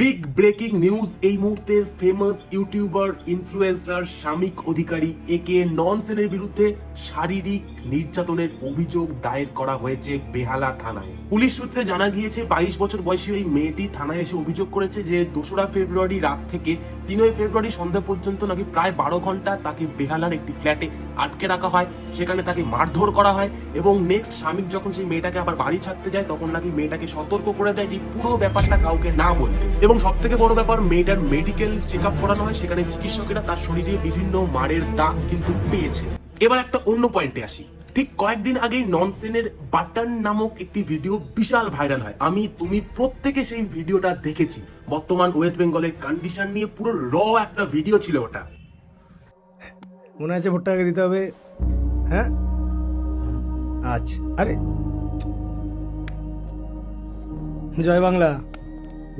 Big breaking news এই মুহূর্তের famous YouTuber influencer শামিক অধিকারী একে ননসেনের বিরুদ্ধে শারীরিক নির্যাতনের অভিযোগ দায়ের করা হয়েছে বেহালা থানায়। পুলিশ সূত্রে জানা গিয়েছে 22 বছর বয়সী ওই মেয়েটি থানায় এসে অভিযোগ করেছে যে 2রা ফেব্রুয়ারি রাত থেকে 3 ফেব্রুয়ারি সন্ধ্যা পর্যন্ত নাকি প্রায় 12 ঘন্টা তাকে বেহালার একটি ফ্ল্যাটে আটকে রাখা হয়, সেখানে তাকে মারধর করা হয় এবং নেক্সট শামিক যখন সেই মেয়েটাকে আবার বাড়ি ছাড়তে যায় তখন নাকি মেয়েটাকে সতর্ক করে দেয় যে পুরো ব্যাপারটা কাউকে না বলতে। এবং সব থেকে বড় ব্যাপার, মেয়েটার মেডিকেল চেক আপ করানো হয়, সেখানে চিকিৎসকেরা তার শরীরে বিভিন্ন মারের দাগ কিন্তু পেয়েছে। এবার একটা অন্য পয়েন্টে আসি। ঠিক কয়েকদিন আগেই ননসেনের বাটন নামক একটি ভিডিও বিশাল ভাইরাল হয়। তুমি প্রত্যেকে সেই ভিডিওটা দেখেছি। বর্তমান ওয়েস্ট বেঙ্গলের কন্ডিশন নিয়ে পুরো একটা ভিডিও ছিল ওটা। মনে আছে ভোটটা আগে দিতে হবে? হ্যাঁ, আচ্ছা। আরে জয় বাংলা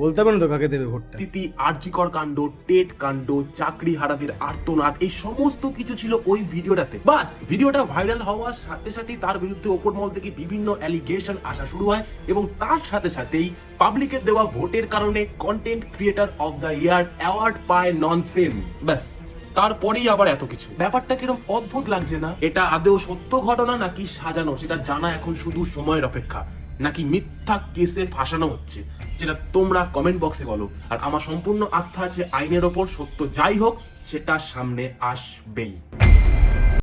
বলতে পারবেন তো কাকে দেবে ভোটটা? তিতি, আরজিকর কাণ্ড, টেট কাণ্ড, চাকরি হারাদের আর্তনাদ, এই সমস্ত কিছু ছিল ওই ভিডিওটাতে। বাস ভিডিওটা ভাইরাল হওয়ার সাথে সাথেই তার বিরুদ্ধে ওপর মহল থেকে বিভিন্ন অ্যালিগেশন আসা শুরু হয় এবং তার সাথে সাথেই পাবলিকের দেওয়া ভোটের কারণে content creator of the year award পায় ননসেন। ব্যাস তারপরেই আবার এত কিছু। ব্যাপারটা কিরকম অদ্ভুত লাগছে না? এটা আদৌ সত্য ঘটনা নাকি সাজানো, সেটা জানা এখন শুধু সময়ের অপেক্ষা। নাকি মিথ্যা কেসে ফাঁসানো হচ্ছে, সেটা তোমরা কমেন্ট বক্সে বলো। আর আমার সম্পূর্ণ আস্থা আছে আইনের ওপর, সত্য যাই হোক সেটা সামনে আসবেই।